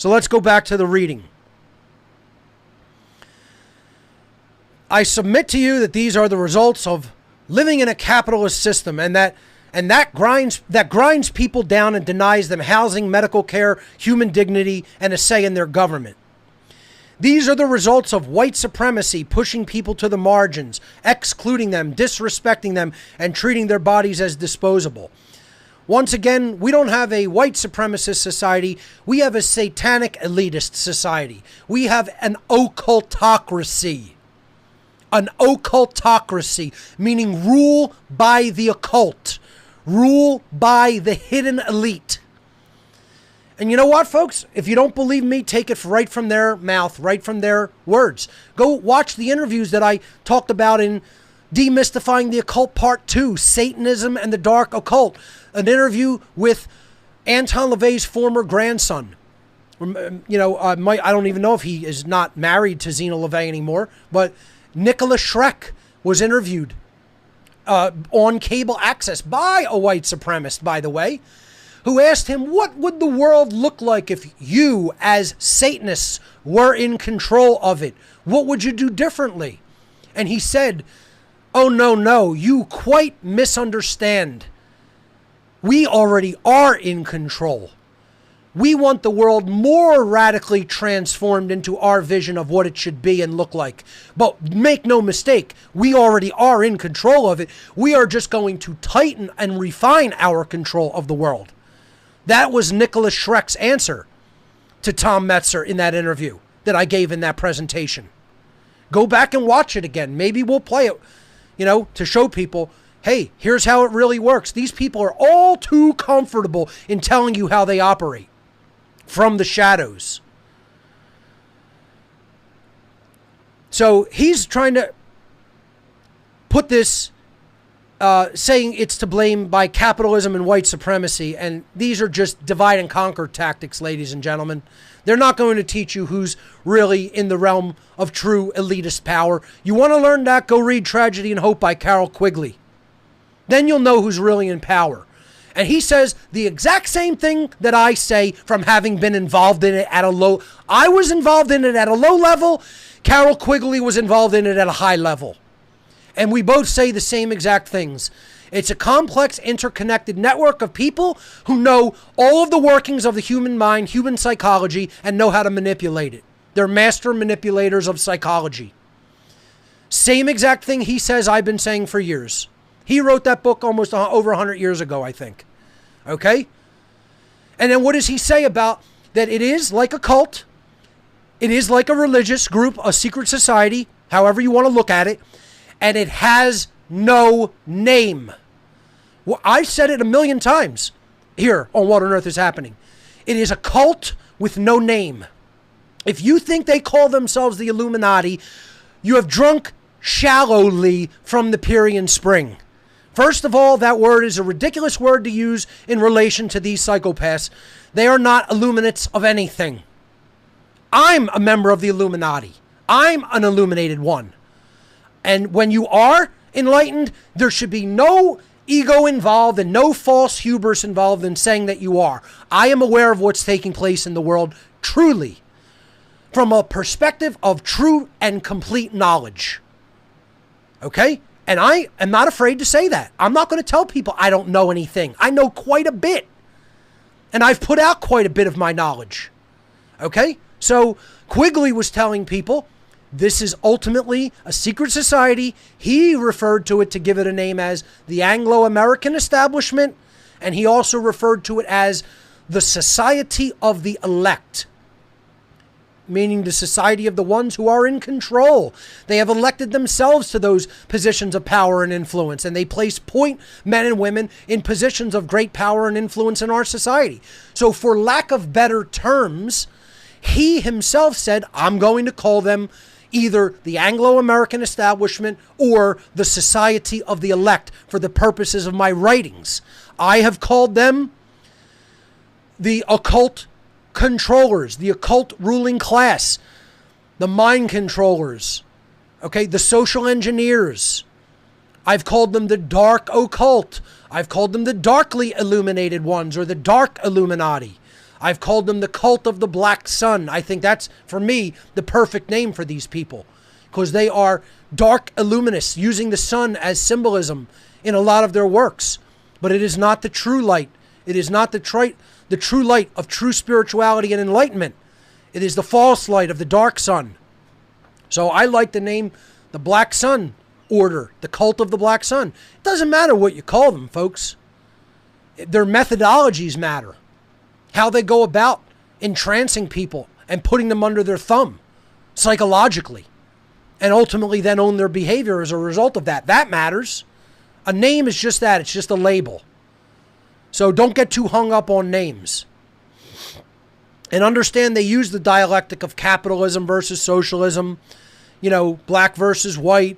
So let's go back to the reading. I submit to you that these are the results of living in a capitalist system, and that grinds people down and denies them housing, medical care, human dignity, and a say in their government. These are the results of white supremacy pushing people to the margins, excluding them, disrespecting them, and treating their bodies as disposable. Once again, we don't have a white supremacist society. We have a satanic elitist society. We have an occultocracy. An occultocracy, meaning rule by the occult, rule by the hidden elite. And you know what, folks? If you don't believe me, take it right from their mouth, right from their words. Go watch the interviews that I talked about in Demystifying the Occult Part 2, Satanism and the Dark Occult. An interview with Anton LaVey's former grandson. You know, I don't even know if he is not married to Zena LaVey anymore, but Nicholas Schreck was interviewed on cable access by a white supremacist, by the way, who asked him, what would the world look like if you, as Satanists, were in control of it? What would you do differently? And he said, oh, no, you quite misunderstand. We already are in control. We want the world more radically transformed into our vision of what it should be and look like. But make no mistake, we already are in control of it. We are just going to tighten and refine our control of the world. That was Nicholas Schreck's answer to Tom Metzer in that interview that I gave in that presentation. Go back and watch it again. Maybe we'll play it, you know, to show people, hey, here's how it really works. These people are all too comfortable in telling you how they operate. From the shadows. So he's trying to put this, saying it's to blame by capitalism and white supremacy. And these are just divide and conquer tactics, ladies and gentlemen. They're not going to teach you who's really in the realm of true elitist power. You want to learn that? Go read Tragedy and Hope by Carol Quigley. Then you'll know who's really in power. And he says the exact same thing that I say from having been involved in it at a low. I was involved in it at a low level. Carol Quigley was involved in it at a high level. And we both say the same exact things. It's a complex, interconnected network of people who know all of the workings of the human mind, human psychology, and know how to manipulate it. They're master manipulators of psychology. Same exact thing he says I've been saying for years. He wrote that book almost over 100 years ago, I think. Okay? And then what does he say about that it is like a cult? It is like a religious group, a secret society, however you want to look at it. And it has no name. Well, I've said it a million times here on What on Earth is Happening. It is a cult with no name. If you think they call themselves the Illuminati, you have drunk shallowly from the Pierian Spring. First of all, that word is a ridiculous word to use in relation to these psychopaths. They are not illuminates of anything. I'm a member of the Illuminati. I'm an illuminated one. And when you are enlightened, there should be no ego involved and no false hubris involved in saying that you are. I am aware of what's taking place in the world truly, from a perspective of true and complete knowledge. Okay? And I am not afraid to say that. I'm not going to tell people I don't know anything. I know quite a bit. And I've put out quite a bit of my knowledge. Okay? So Quigley was telling people this is ultimately a secret society. He referred to it, to give it a name, as the Anglo-American establishment. And he also referred to it as the Society of the Elect, meaning the society of the ones who are in control. They have elected themselves to those positions of power and influence, and they place point men and women in positions of great power and influence in our society. So for lack of better terms, he himself said, I'm going to call them either the Anglo-American establishment or the Society of the Elect for the purposes of my writings. I have called them the occult controllers, the occult ruling class, the mind controllers, okay, the social engineers. I've called them the dark occult. I've called them the darkly illuminated ones, or the dark Illuminati. I've called them the cult of the black sun. I think that's, for me, the perfect name for these people, because they are dark illuminists using the sun as symbolism in a lot of their works. But it is not the true light. It is not the true light of true spirituality and enlightenment. It is the false light of the dark sun. So I like the name the Black Sun Order, the cult of the Black Sun. It doesn't matter what you call them, folks. Their methodologies matter. How they go about entrancing people and putting them under their thumb psychologically, and ultimately then own their behavior as a result of that. That matters. A name is just that. It's just a label. So don't get too hung up on names. And understand they use the dialectic of capitalism versus socialism, black versus white,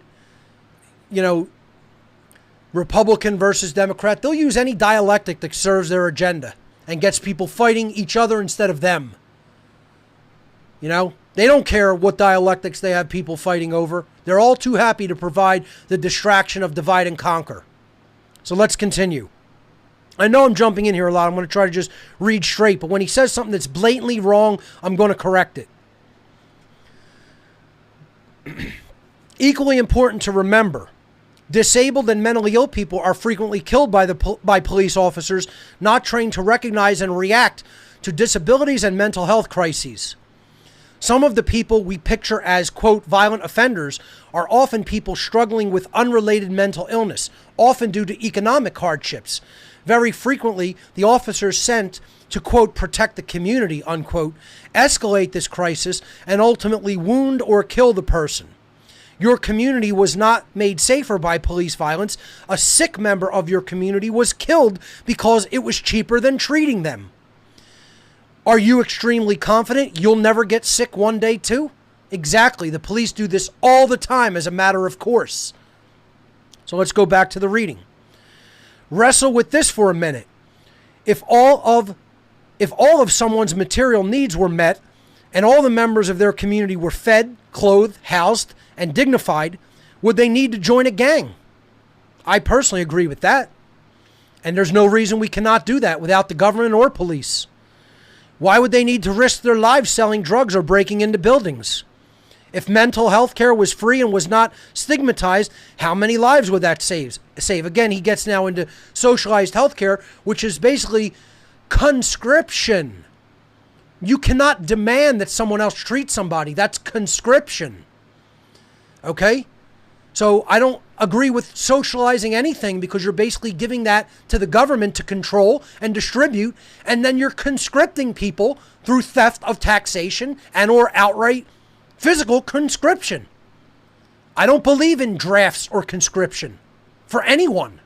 Republican versus Democrat. They'll use any dialectic that serves their agenda and gets people fighting each other instead of them. They don't care what dialectics they have people fighting over. They're all too happy to provide the distraction of divide and conquer. So let's continue. I know I'm jumping in here a lot. I'm going to try to just read straight. But when he says something that's blatantly wrong, I'm going to correct it. Equally important to remember, disabled and mentally ill people are frequently killed by police officers not trained to recognize and react to disabilities and mental health crises. Some of the people we picture as, quote, violent offenders are often people struggling with unrelated mental illness, often due to economic hardships. Very frequently, the officers sent to, quote, protect the community, unquote, escalate this crisis and ultimately wound or kill the person. Your community was not made safer by police violence. A sick member of your community was killed because it was cheaper than treating them. Are you extremely confident you'll never get sick one day too? Exactly. The police do this all the time as a matter of course. So let's go back to the reading. Wrestle with this for a minute. If all of someone's material needs were met and all the members of their community were fed, clothed, housed, and dignified, would they need to join a gang? I personally agree with that. And there's no reason we cannot do that without the government or police. Why would they need to risk their lives selling drugs or breaking into buildings? If mental health care was free and was not stigmatized, how many lives would that save? Again, he gets now into socialized health care, which is basically conscription. You cannot demand that someone else treat somebody. That's conscription. Okay? So I don't agree with socializing anything, because you're basically giving that to the government to control and distribute, and then you're conscripting people through theft of taxation and or outright physical conscription. I don't believe in drafts or conscription for anyone.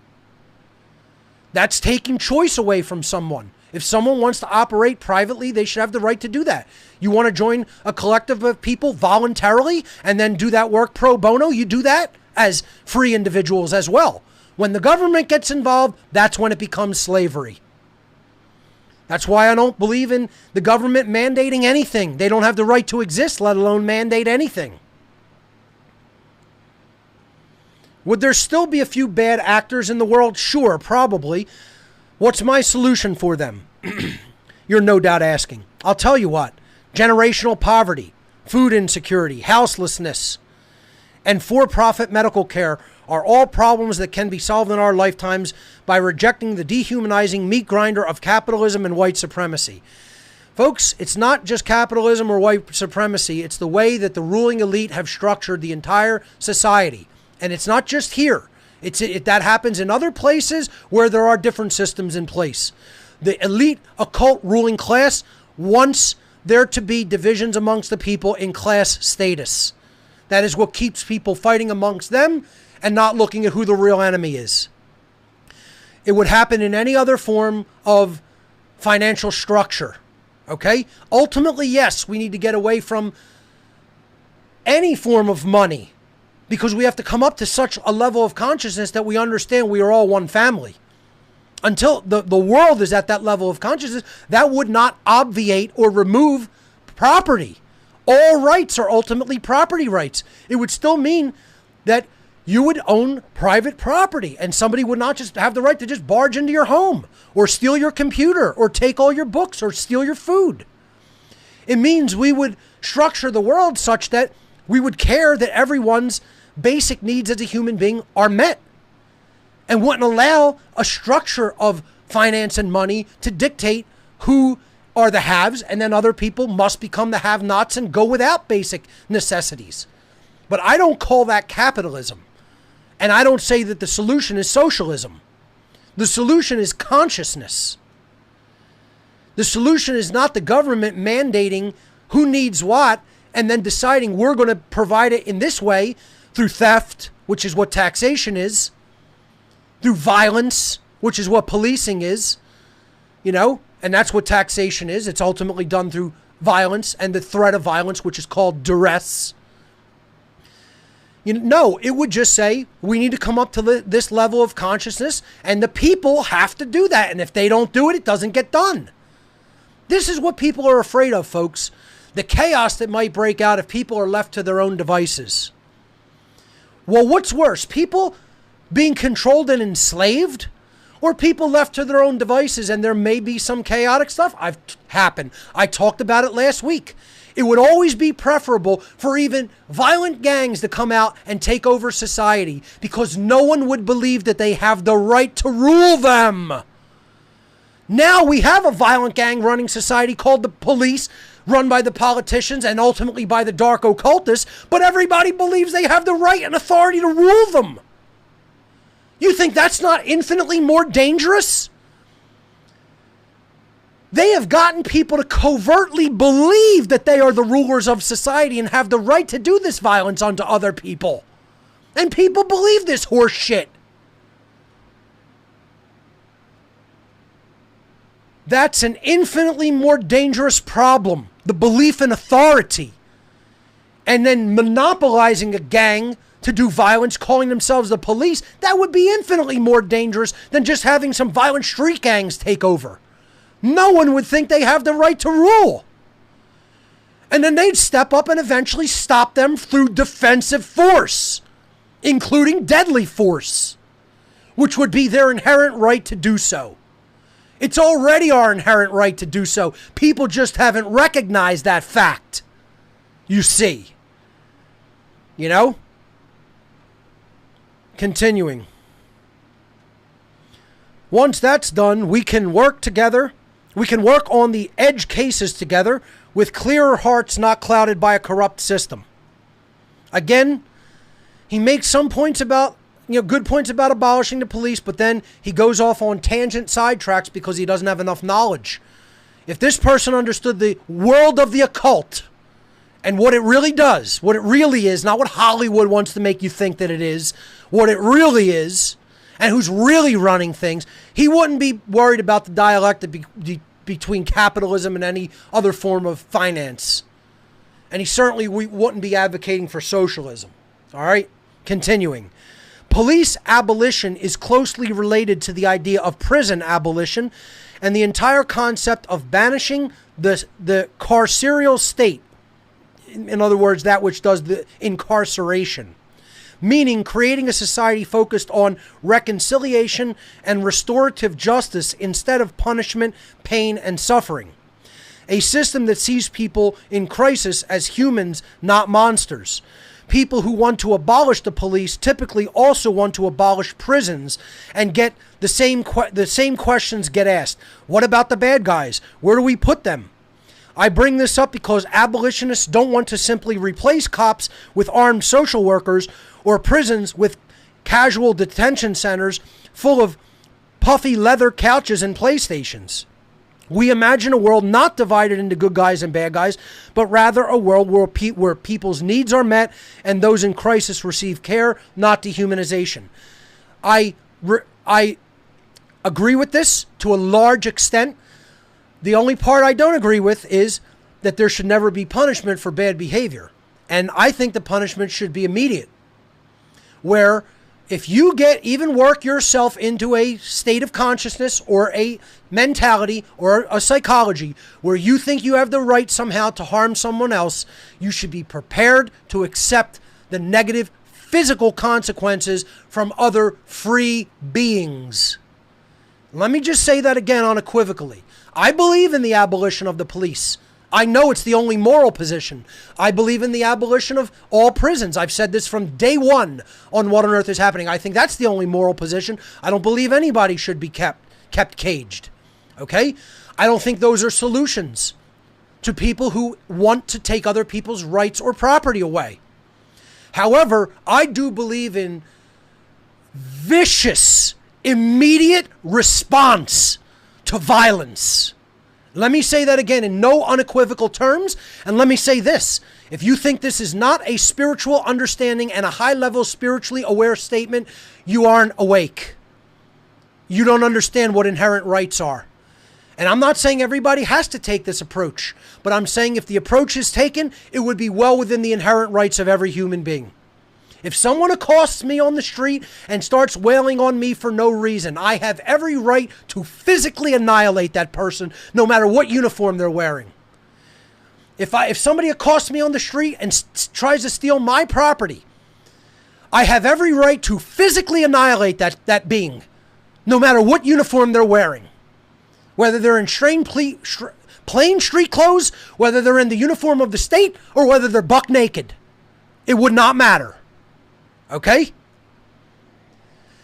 That's taking choice away from someone. If someone wants to operate privately, they should have the right to do that. You want to join a collective of people voluntarily and then do that work pro bono, you do that as free individuals as well. When the government gets involved, that's when it becomes slavery. That's why I don't believe in the government mandating anything. They don't have the right to exist, let alone mandate anything. Would there still be a few bad actors in the world? Sure, probably. What's my solution for them? You're no doubt asking. I'll tell you what. Generational poverty, food insecurity, houselessness, and for-profit medical care are all problems that can be solved in our lifetimes by rejecting the dehumanizing meat grinder of capitalism and white supremacy. Folks, it's not just capitalism or white supremacy. It's the way that the ruling elite have structured the entire society. And it's not just here. That happens in other places where there are different systems in place. The elite occult ruling class wants there to be divisions amongst the people in class status. That is what keeps people fighting amongst them and not looking at who the real enemy is. It would happen in any other form of financial structure. Okay? Ultimately, yes, we need to get away from any form of money, because we have to come up to such a level of consciousness that we understand we are all one family. Until the world is at that level of consciousness, that would not obviate or remove property. All rights are ultimately property rights. It would still mean that you would own private property and somebody would not just have the right to just barge into your home or steal your computer or take all your books or steal your food. It means we would structure the world such that we would care that everyone's basic needs as a human being are met and wouldn't allow a structure of finance and money to dictate who are the haves and then other people must become the have-nots and go without basic necessities. But I don't call that capitalism. And I don't say that the solution is socialism. The solution is consciousness. The solution is not the government mandating who needs what and then deciding we're going to provide it in this way through theft, which is what taxation is, through violence, which is what policing is, and that's what taxation is. It's ultimately done through violence and the threat of violence, which is called duress. No, it would just say we need to come up to this level of consciousness and the people have to do that. And if they don't do it, it doesn't get done. This is what people are afraid of, folks. The chaos that might break out if people are left to their own devices. Well, what's worse, people being controlled and enslaved or people left to their own devices and there may be some chaotic stuff? Happened. I talked about it last week. It would always be preferable for even violent gangs to come out and take over society because no one would believe that they have the right to rule them. Now we have a violent gang running society called the police, run by the politicians and ultimately by the dark occultists, but everybody believes they have the right and authority to rule them. You think that's not infinitely more dangerous? They have gotten people to covertly believe that they are the rulers of society and have the right to do this violence unto other people. And people believe this horse shit. That's an infinitely more dangerous problem. The belief in authority. And then monopolizing a gang to do violence, calling themselves the police. That would be infinitely more dangerous than just having some violent street gangs take over. No one would think they have the right to rule. And then they'd step up and eventually stop them through defensive force, including deadly force, which would be their inherent right to do so. It's already our inherent right to do so. People just haven't recognized that fact. You see. Continuing. Once that's done, we can work together. We can work on the edge cases together with clearer hearts not clouded by a corrupt system. Again, he makes some points about, good points about abolishing the police, but then he goes off on tangent sidetracks because he doesn't have enough knowledge. If this person understood the world of the occult and what it really does, what it really is, not what Hollywood wants to make you think that it is, what it really is, and who's really running things, he wouldn't be worried about the dialectic between capitalism and any other form of finance. And he certainly wouldn't be advocating for socialism. All right? Continuing. Police abolition is closely related to the idea of prison abolition and the entire concept of banishing the carceral state. In other words, that which does the incarceration. Meaning creating a society focused on reconciliation and restorative justice instead of punishment, pain, and suffering. A system that sees people in crisis as humans, not monsters. People who want to abolish the police typically also want to abolish prisons and get the same questions get asked. What about the bad guys? Where do we put them? I bring this up because abolitionists don't want to simply replace cops with armed social workers or prisons with casual detention centers full of puffy leather couches and PlayStations. We imagine a world not divided into good guys and bad guys, but rather a world where people's needs are met and those in crisis receive care, not dehumanization. I agree with this to a large extent. The only part I don't agree with is that there should never be punishment for bad behavior. And I think the punishment should be immediate. Where if you even work yourself into a state of consciousness or a mentality or a psychology where you think you have the right somehow to harm someone else, you should be prepared to accept the negative physical consequences from other free beings. Let me just say that again unequivocally. I believe in the abolition of the police. I know it's the only moral position. I believe in the abolition of all prisons. I've said this from day one on What on Earth is Happening. I think that's the only moral position. I don't believe anybody should be kept caged. Okay? I don't think those are solutions to people who want to take other people's rights or property away. However, I do believe in vicious, immediate response to violence. Let me say that again in no unequivocal terms. And let me say this. If you think this is not a spiritual understanding and a high-level spiritually aware statement, you aren't awake. You don't understand what inherent rights are. And I'm not saying everybody has to take this approach, but I'm saying if the approach is taken, it would be well within the inherent rights of every human being. If someone accosts me on the street and starts wailing on me for no reason, I have every right to physically annihilate that person, no matter what uniform they're wearing. If somebody accosts me on the street and tries to steal my property, I have every right to physically annihilate that being, no matter what uniform they're wearing. Whether they're in plain street clothes, whether they're in the uniform of the state, or whether they're buck naked. It would not matter. Okay?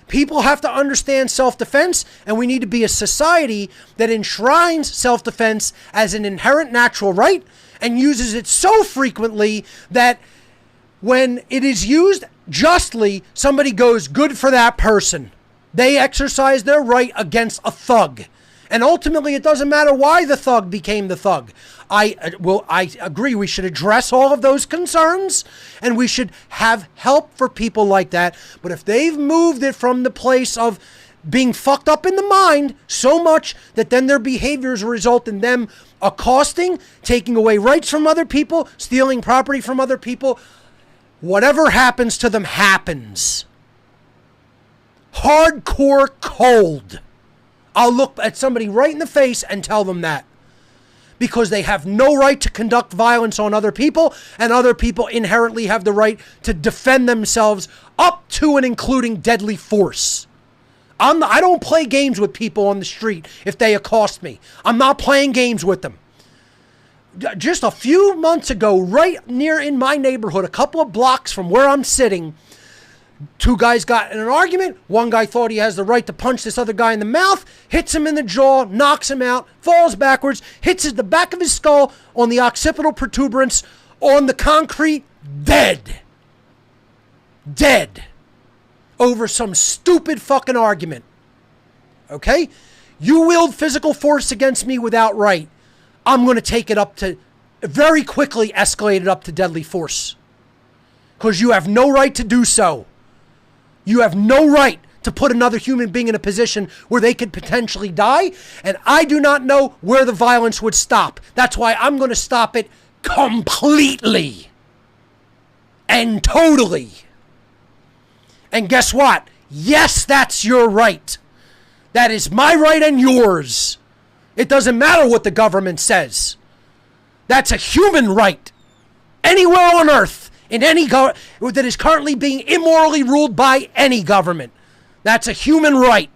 People have to understand self-defense, and we need to be a society that enshrines self-defense as an inherent natural right and uses it so frequently that when it is used justly, somebody goes, good for that person. They exercise their right against a thug. And ultimately, it doesn't matter why the thug became the thug. I agree we should address all of those concerns and we should have help for people like that. But if they've moved it from the place of being fucked up in the mind so much that then their behaviors result in them accosting, taking away rights from other people, stealing property from other people, whatever happens to them happens. Hardcore cold. I'll look at somebody right in the face and tell them that. Because they have no right to conduct violence on other people, and other people inherently have the right to defend themselves up to and including deadly force. I don't play games with people on the street if they accost me. I'm not playing games with them. Just a few months ago, right near in my neighborhood, a couple of blocks from where I'm sitting, two guys got in an argument. One guy thought he has the right to punch this other guy in the mouth, hits him in the jaw, knocks him out, falls backwards, hits the back of his skull on the occipital protuberance on the concrete, dead. Dead. Over some stupid fucking argument. Okay? You wield physical force against me without right. I'm going to take it up to, very quickly escalate it up to deadly force. Because you have no right to do so. You have no right to put another human being in a position where they could potentially die. And I do not know where the violence would stop. That's why I'm going to stop it completely. And totally. And guess what? Yes, that's your right. That is my right and yours. It doesn't matter what the government says. That's a human right. Anywhere on earth. In any that is currently being immorally ruled by any government. That's a human right.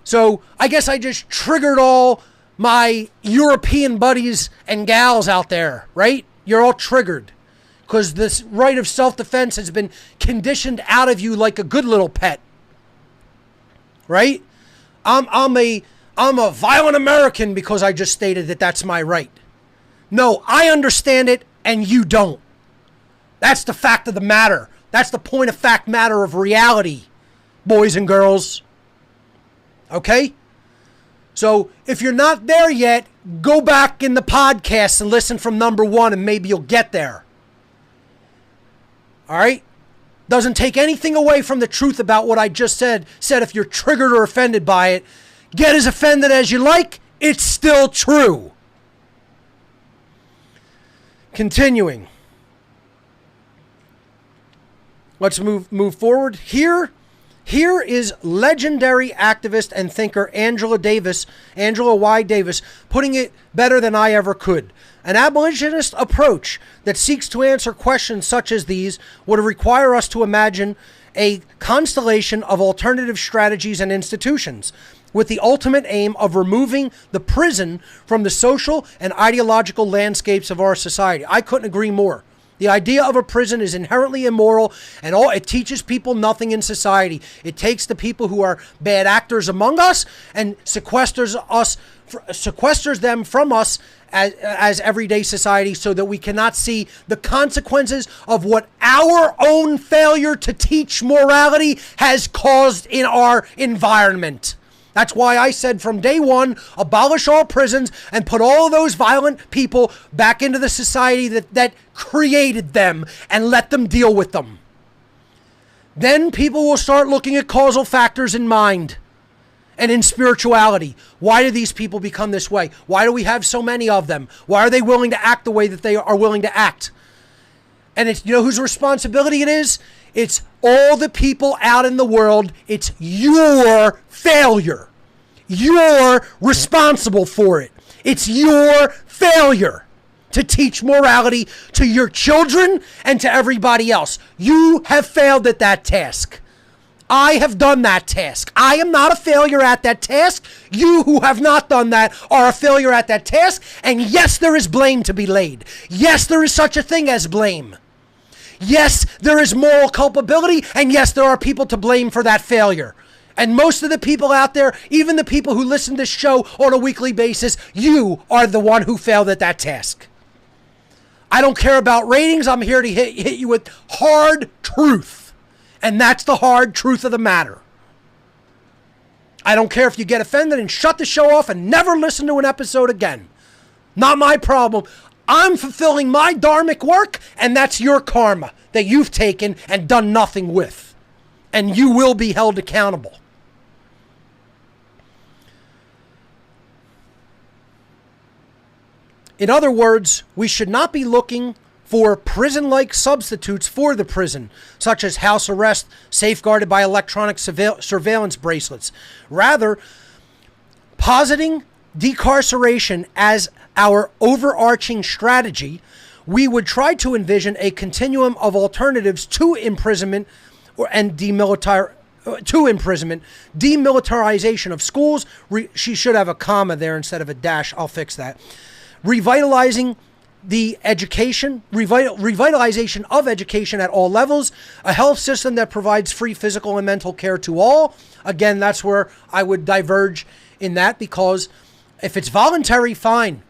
So I guess I just triggered all my European buddies and gals out there, right? You're all triggered because this right of self-defense has been conditioned out of you like a good little pet, right? I'm a violent American because I just stated that that's my right. No, I understand it. And you don't. That's the fact of the matter. That's the point of fact matter of reality, boys and girls. Okay? So if you're not there yet, go back in the podcast and listen from number 1 and maybe you'll get there. All right? Doesn't take anything away from the truth about what I just said. Said if you're triggered or offended by it, get as offended as you like. It's still true. Continuing. Let's move forward. Here Here is legendary activist and thinker Angela Y. Davis, putting it better than I ever could. An abolitionist approach that seeks to answer questions such as these would require us to imagine a constellation of alternative strategies and institutions, with the ultimate aim of removing the prison from the social and ideological landscapes of our society. I couldn't agree more. The idea of a prison is inherently immoral, and it teaches people nothing in society. It takes the people who are bad actors among us and sequesters them from us as everyday society, so that we cannot see the consequences of what our own failure to teach morality has caused in our environment. That's why I said from day one, abolish all prisons and put all of those violent people back into the society that created them, and let them deal with them. Then people will start looking at causal factors in mind and in spirituality. Why do these people become this way? Why do we have so many of them? Why are they willing to act the way that they are willing to act? And it's, you know whose responsibility it is? It's all the people out in the world. It's your failure. You're responsible for it. It's your failure to teach morality to your children and to everybody else. You have failed at that task. I have done that task. I am not a failure at that task. You who have not done that are a failure at that task. And yes, there is blame to be laid. Yes, there is such a thing as blame. Yes, there is moral culpability, and yes, there are people to blame for that failure. And most of the people out there, even the people who listen to this show on a weekly basis, you are the one who failed at that task. I don't care about ratings. I'm here to hit you with hard truth. And that's the hard truth of the matter. I don't care if you get offended and shut the show off and never listen to an episode again. Not my problem. I'm fulfilling my dharmic work, and that's your karma that you've taken and done nothing with. And you will be held accountable. In other words, we should not be looking for prison-like substitutes for the prison, such as house arrest safeguarded by electronic surveillance bracelets. Rather, positing decarceration as our overarching strategy, we would try to envision a continuum of alternatives to imprisonment demilitarization of schools. She should have a comma there instead of a dash. I'll fix that. Revitalizing the revitalization of education at all levels, a health system that provides free physical and mental care to all. Again, that's where I would diverge in that, because if it's voluntary, fine.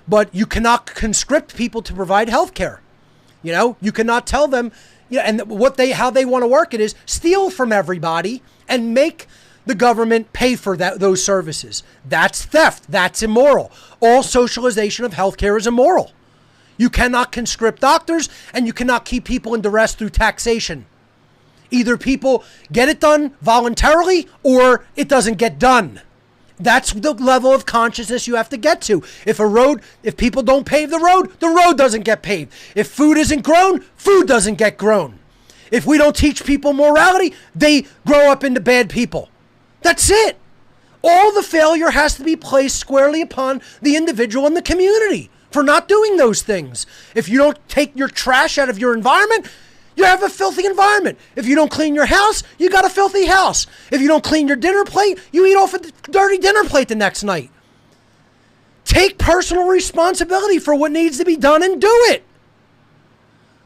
But you cannot conscript people to provide health care. You know, you cannot tell them, and how they want to work it is steal from everybody and make the government pay for those services. That's theft. That's immoral. All socialization of healthcare is immoral. You cannot conscript doctors, and you cannot keep people in duress through taxation. Either people get it done voluntarily or it doesn't get done. That's the level of consciousness you have to get to. If people don't pave the road doesn't get paved. If food isn't grown, food doesn't get grown. If we don't teach people morality, they grow up into bad people. That's it. All the failure has to be placed squarely upon the individual and the community for not doing those things. If you don't take your trash out of your environment, you have a filthy environment. If you don't clean your house, you got a filthy house. If you don't clean your dinner plate, you eat off a dirty dinner plate the next night. Take personal responsibility for what needs to be done and do it.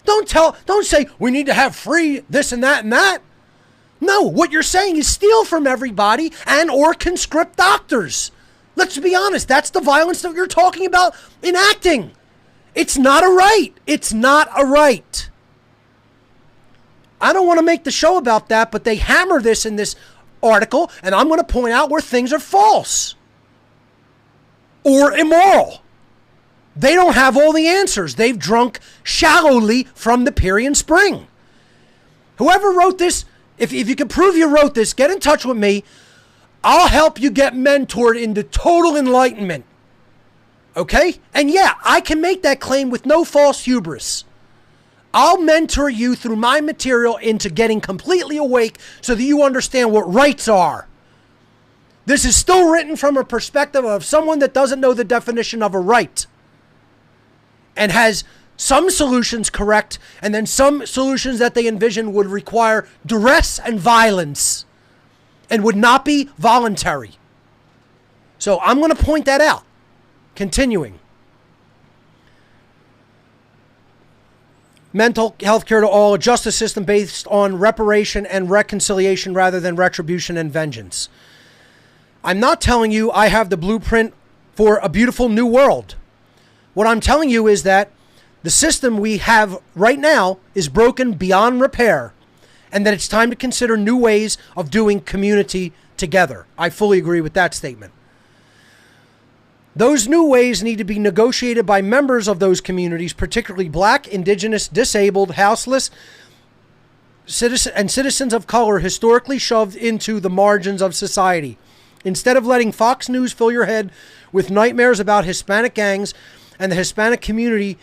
Don't say we need to have free this and that and that. No, what you're saying is steal from everybody and or conscript doctors. Let's be honest, that's the violence that you're talking about enacting. It's not a right. It's not a right. I don't want to make the show about that, but they hammer this in this article, and I'm going to point out where things are false or immoral. They don't have all the answers. They've drunk shallowly from the Pierian Spring. Whoever wrote this, if you can prove you wrote this, get in touch with me. I'll help you get mentored into total enlightenment. Okay? And yeah, I can make that claim with no false hubris. I'll mentor you through my material into getting completely awake so that you understand what rights are. This is still written from a perspective of someone that doesn't know the definition of a right and has some solutions correct, and then some solutions that they envision would require duress and violence and would not be voluntary. So I'm going to point that out. Continuing. Mental health care to all, a justice system based on reparation and reconciliation rather than retribution and vengeance. I'm not telling you I have the blueprint for a beautiful new world. What I'm telling you is that the system we have right now is broken beyond repair, and that it's time to consider new ways of doing community together. I fully agree with that statement. Those new ways need to be negotiated by members of those communities, particularly Black, Indigenous, disabled, houseless, citizens of color historically shoved into the margins of society. Instead of letting Fox News fill your head with nightmares about Hispanic gangs and the Hispanic community,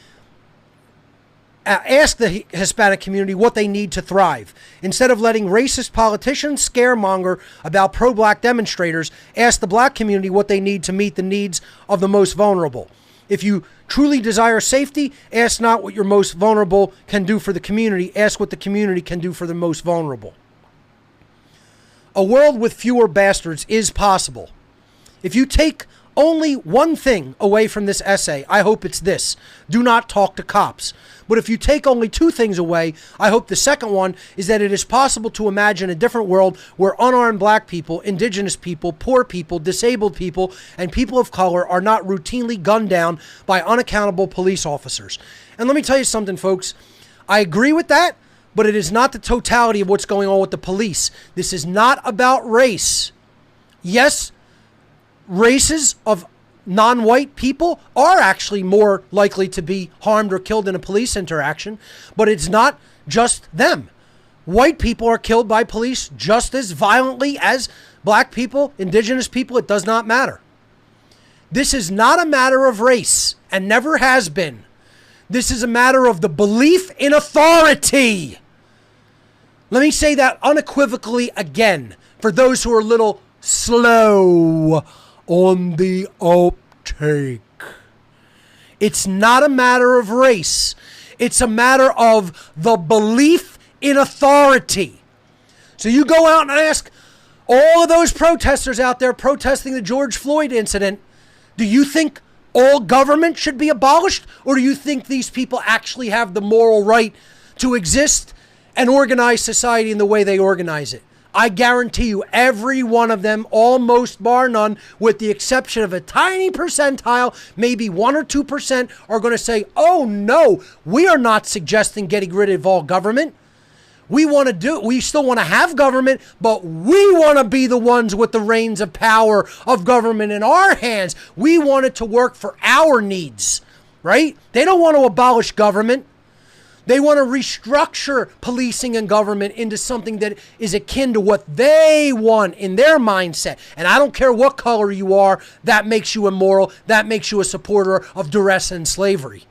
ask the Hispanic community what they need to thrive. Instead of letting racist politicians scaremonger about pro-Black demonstrators, ask the Black community what they need to meet the needs of the most vulnerable. If you truly desire safety, ask not what your most vulnerable can do for the community, ask what the community can do for the most vulnerable. A world with fewer bastards is possible. If you take only one thing away from this essay, I hope it's this: do not talk to cops. But if you take only two things away, I hope the second one is that it is possible to imagine a different world where unarmed Black people, Indigenous people, poor people, disabled people, and people of color are not routinely gunned down by unaccountable police officers. And let me tell you something, folks. I agree with that, but it is not the totality of what's going on with the police. This is not about race. Yes, races of non-white people are actually more likely to be harmed or killed in a police interaction, but it's not just them. White people are killed by police just as violently as Black people, Indigenous people. It does not matter. This is not a matter of race and never has been. This is a matter of the belief in authority. Let me say that unequivocally again for those who are a little slow on the uptake. It's not a matter of race. It's a matter of the belief in authority. So you go out and ask all of those protesters out there protesting the George Floyd incident, do you think all government should be abolished? Or do you think these people actually have the moral right to exist and organize society in the way they organize it? I guarantee you every one of them, almost bar none, with the exception of a tiny percentile, maybe 1 or 2%, are going to say, oh no, we are not suggesting getting rid of all government. We still want to have government, but we want to be the ones with the reins of power of government in our hands. We want it to work for our needs, right? They don't want to abolish government. They want to restructure policing and government into something that is akin to what they want in their mindset. And I don't care what color you are, that makes you immoral. That makes you a supporter of duress and slavery.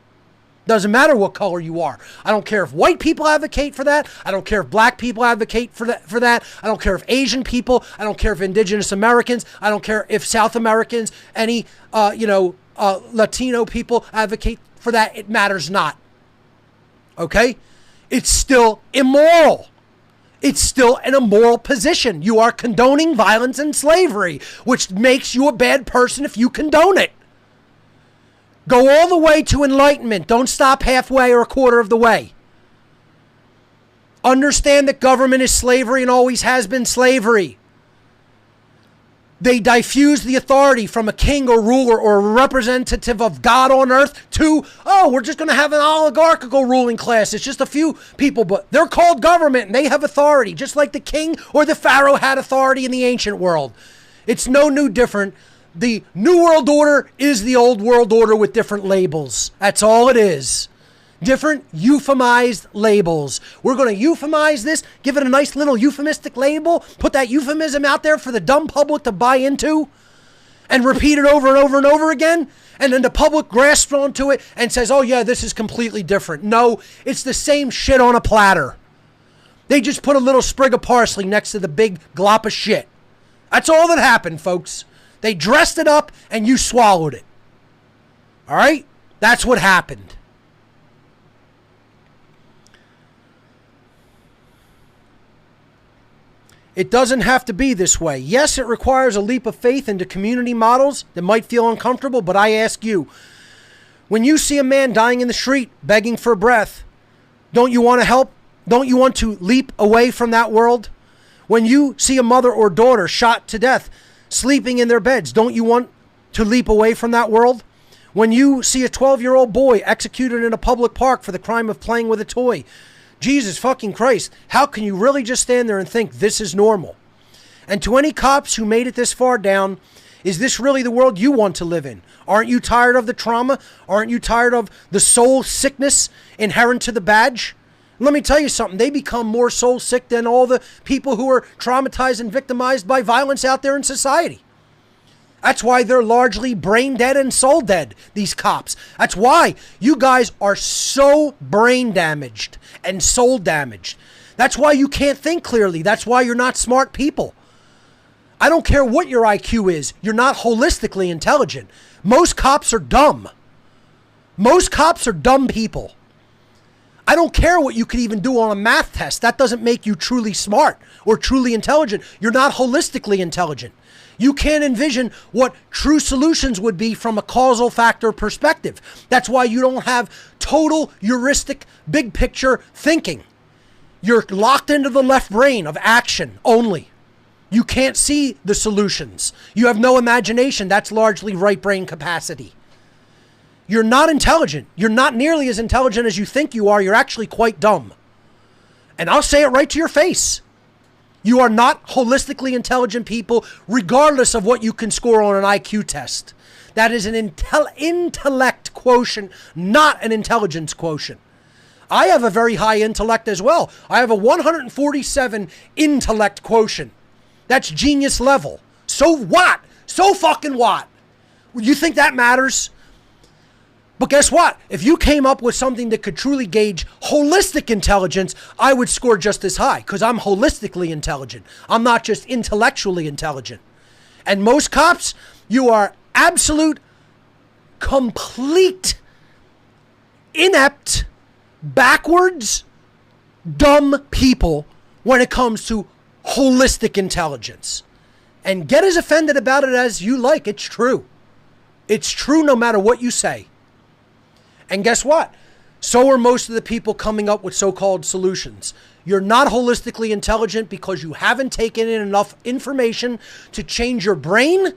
Doesn't matter what color you are. I don't care if white people advocate for that. I don't care if Black people advocate for that. I don't care if Asian people. I don't care if Indigenous Americans. I don't care if South Americans, any Latino people advocate for that. It matters not. Okay? It's still immoral. It's still an immoral position. You are condoning violence and slavery, which makes you a bad person if you condone it. Go all the way to enlightenment. Don't stop halfway or a quarter of the way. Understand that government is slavery and always has been slavery. They diffuse the authority from a king or ruler or a representative of God on earth to, oh, we're just going to have an oligarchical ruling class. It's just a few people, but they're called government and they have authority, just like the king or the pharaoh had authority in the ancient world. It's no new different. The New World Order is the Old World Order with different labels. That's all it is. Different euphemized labels. We're going to euphemize this, give it a nice little euphemistic label, put that euphemism out there for the dumb public to buy into, and repeat it over and over and over again. And then the public grasps onto it and says, oh yeah, this is completely different. No, it's the same shit on a platter. They just put a little sprig of parsley next to the big glop of shit. That's all that happened, folks. They dressed it up and you swallowed it. All right? That's what happened. It doesn't have to be this way. Yes, it requires a leap of faith into community models that might feel uncomfortable, but I ask you, when you see a man dying in the street, begging for breath, don't you want to help? Don't you want to leap away from that world? When you see a mother or daughter shot to death, sleeping in their beds, don't you want to leap away from that world? When you see a 12-year-old boy executed in a public park for the crime of playing with a toy, Jesus fucking Christ, how can you really just stand there and think this is normal? And to any cops who made it this far down, is this really the world you want to live in? Aren't you tired of the trauma? Aren't you tired of the soul sickness inherent to the badge? Let me tell you something. They become more soul sick than all the people who are traumatized and victimized by violence out there in society. That's why they're largely brain dead and soul dead, these cops. That's why you guys are so brain damaged and soul damaged. That's why you can't think clearly. That's why you're not smart people. I don't care what your IQ is. You're not holistically intelligent. Most cops are dumb. Most cops are dumb people. I don't care what you could even do on a math test. That doesn't make you truly smart or truly intelligent. You're not holistically intelligent. You can't envision what true solutions would be from a causal factor perspective. That's why you don't have total heuristic, big picture thinking. You're locked into the left brain of action only. You can't see the solutions. You have no imagination. That's largely right brain capacity. You're not intelligent. You're not nearly as intelligent as you think you are. You're actually quite dumb. And I'll say it right to your face. You are not holistically intelligent people, regardless of what you can score on an IQ test. That is an intellect quotient, not an intelligence quotient. I have a very high intellect as well. I have a 147 intellect quotient. That's genius level. So what? So fucking what? You think that matters? But guess what? If you came up with something that could truly gauge holistic intelligence, I would score just as high because I'm holistically intelligent. I'm not just intellectually intelligent. And most cops, you are absolute, complete, inept, backwards, dumb people when it comes to holistic intelligence. And get as offended about it as you like. It's true. It's true no matter what you say. And guess what? So are most of the people coming up with so-called solutions. You're not holistically intelligent because you haven't taken in enough information to change your brain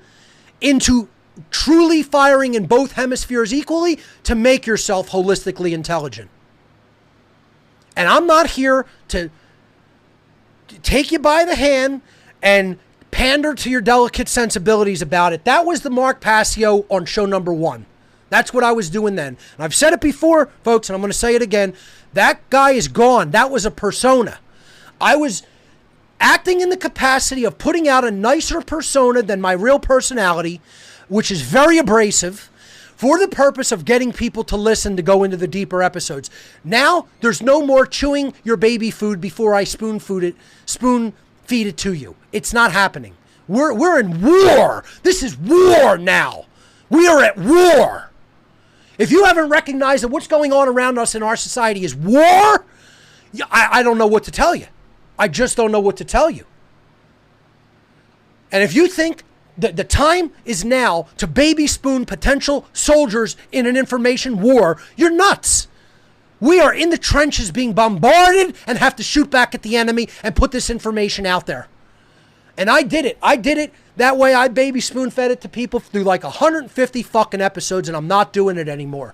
into truly firing in both hemispheres equally to make yourself holistically intelligent. And I'm not here to take you by the hand and pander to your delicate sensibilities about it. That was the Mark Passio on show number 1. That's what I was doing then. And I've said it before, folks, and I'm going to say it again. That guy is gone. That was a persona. I was acting in the capacity of putting out a nicer persona than my real personality, which is very abrasive, for the purpose of getting people to listen to go into the deeper episodes. Now, there's no more chewing your baby food before I spoon feed it to you. It's not happening. We're in war. This is war now. We are at war. If you haven't recognized that what's going on around us in our society is war, I don't know what to tell you. I just don't know what to tell you. And if you think that the time is now to baby spoon potential soldiers in an information war, you're nuts. We are in the trenches being bombarded and have to shoot back at the enemy and put this information out there. And I did it. That way I baby spoon fed it to people through like 150 fucking episodes, and I'm not doing it anymore.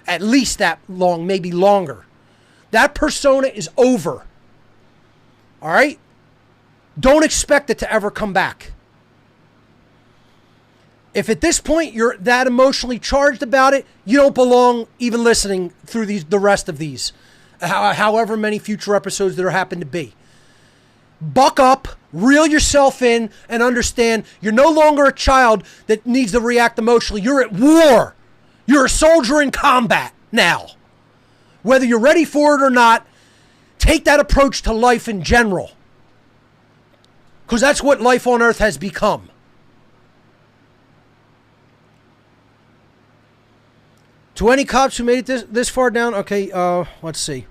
At least that long, maybe longer. That persona is over. All right? Don't expect it to ever come back. If at this point you're that emotionally charged about it, you don't belong even listening through the rest of these, however many future episodes there happen to be. Buck up, reel yourself in, and understand you're no longer a child that needs to react emotionally. You're at war. You're a soldier in combat now. Whether you're ready for it or not, take that approach to life in general. Because that's what life on earth has become. To any cops who made it this far down, okay, let's see.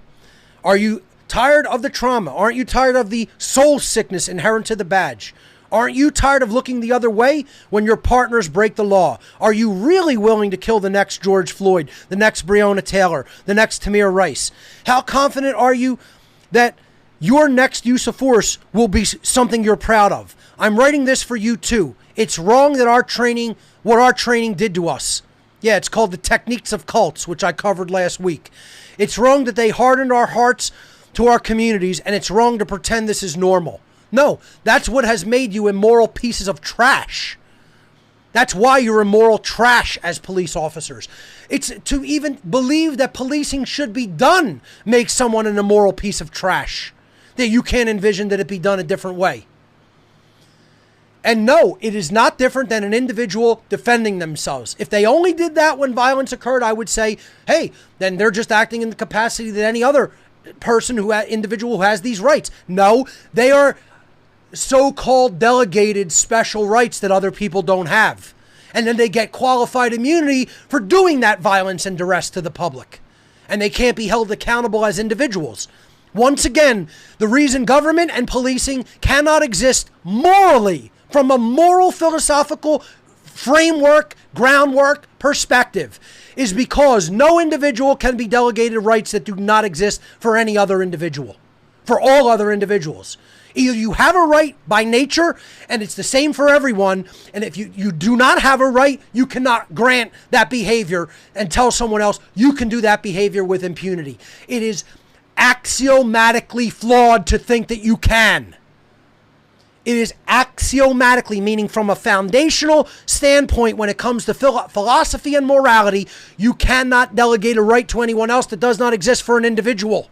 Are you tired of the trauma? Aren't you tired of the soul sickness inherent to the badge? Aren't you tired of looking the other way when your partners break the law? Are you really willing to kill the next George Floyd, the next Breonna Taylor, the next Tamir Rice? How confident are you that your next use of force will be something you're proud of? I'm writing this for you too. It's wrong that what our training did to us. Yeah, it's called the techniques of cults, which I covered last week. It's wrong that they hardened our hearts to our communities, and it's wrong to pretend this is normal. No, that's what has made you immoral pieces of trash. That's why you're immoral trash as police officers. It's to even believe that policing should be done makes someone an immoral piece of trash. That you can't envision that it be done a different way. And no, it is not different than an individual defending themselves. If they only did that when violence occurred, I would say, hey, then they're just acting in the capacity that any other person individual who has these rights. No, they are so-called delegated special rights that other people don't have. And then they get qualified immunity for doing that violence and duress to the public. And they can't be held accountable as individuals. Once again, the reason government and policing cannot exist morally, from a moral philosophical framework, groundwork, perspective, is because no individual can be delegated rights that do not exist for any other individual, for all other individuals. Either you have a right by nature, and it's the same for everyone, and if you do not have a right, you cannot grant that behavior and tell someone else you can do that behavior with impunity. It is axiomatically flawed to think that you can. It is axiomatically, meaning from a foundational standpoint when it comes to philosophy and morality, you cannot delegate a right to anyone else that does not exist for an individual.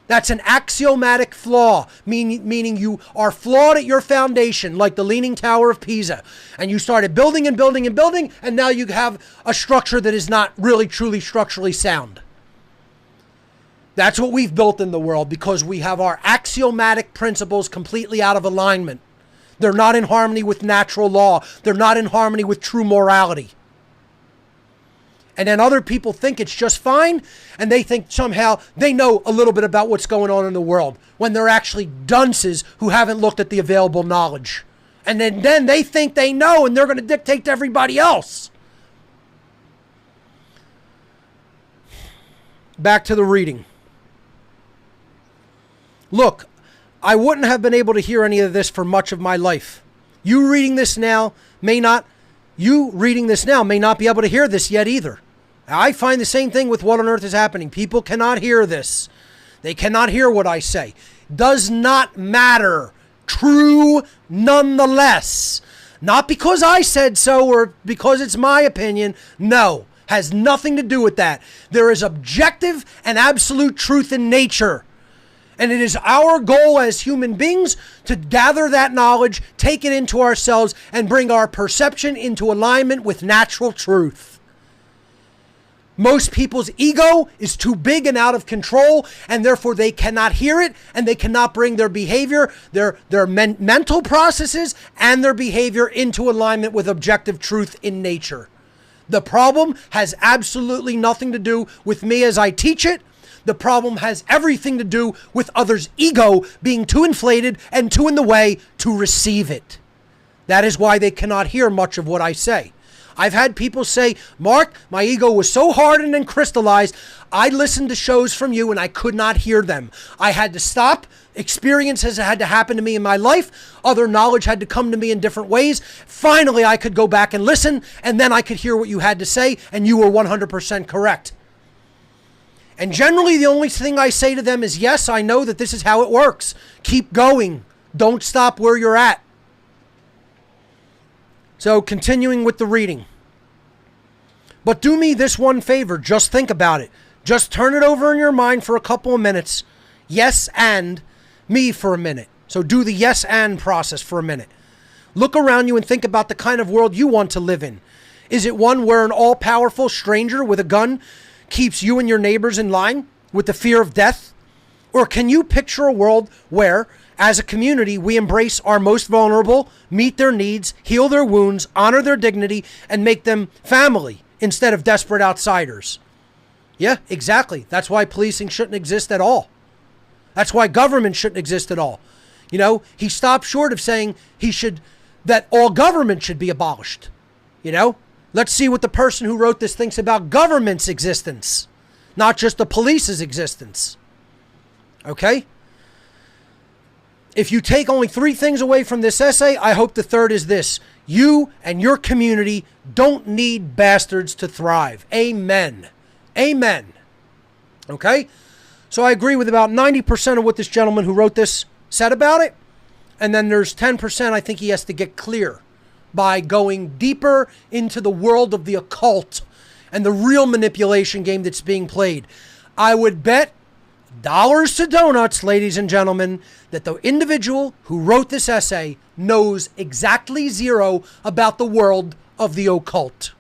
That's an axiomatic flaw, meaning you are flawed at your foundation, like the Leaning Tower of Pisa. And you started building and building and building, and now you have a structure that is not really truly structurally sound. That's what we've built in the world because we have our axiomatic principles completely out of alignment. They're not in harmony with natural law. They're not in harmony with true morality. And then other people think it's just fine, and they think somehow they know a little bit about what's going on in the world when they're actually dunces who haven't looked at the available knowledge. And then they think they know, and they're going to dictate to everybody else. Back to the reading. Look, I wouldn't have been able to hear any of this for much of my life. You reading this now may not be able to hear this yet either. I find the same thing with what on earth is happening. People cannot hear this. They cannot hear what I say. Does not matter. True nonetheless. Not because I said so or because it's my opinion. No, has nothing to do with that. There is objective and absolute truth in nature. And it is our goal as human beings to gather that knowledge, take it into ourselves, and bring our perception into alignment with natural truth. Most people's ego is too big and out of control, and therefore they cannot hear it, and they cannot bring their behavior, their mental processes, and their behavior into alignment with objective truth in nature. The problem has absolutely nothing to do with me as I teach it. The problem has everything to do with others' ego being too inflated and too in the way to receive it. That is why they cannot hear much of what I say. I've had people say, Mark, my ego was so hardened and crystallized, I listened to shows from you and I could not hear them. I had to stop. Experiences had to happen to me in my life. Other knowledge had to come to me in different ways. Finally, I could go back and listen, and then I could hear what you had to say, and you were 100% correct. And generally, the only thing I say to them is, yes, I know that this is how it works. Keep going. Don't stop where you're at. So, continuing with the reading. But do me this one favor. Just think about it. Just turn it over in your mind for a couple of minutes. Yes, and me for a minute. So do the yes and process for a minute. Look around you and think about the kind of world you want to live in. Is it one where an all-powerful stranger with a gun keeps you and your neighbors in line with the fear of death? Or can you picture a world where, as a community, we embrace our most vulnerable, meet their needs, heal their wounds, honor their dignity, and make them family instead of desperate outsiders? Yeah, exactly. That's why policing shouldn't exist at all. That's why government shouldn't exist at all. You know, he stopped short of saying that all government should be abolished. You know, let's see what the person who wrote this thinks about government's existence, not just the police's existence. Okay? If you take only 3 things away from this essay, I hope the third is this: you and your community don't need bastards to thrive. Amen. Amen. Okay? So I agree with about 90% of what this gentleman who wrote this said about it. And then there's 10% I think he has to get clear by going deeper into the world of the occult and the real manipulation game that's being played. I would bet dollars to donuts, ladies and gentlemen, that the individual who wrote this essay knows exactly zero about the world of the occult.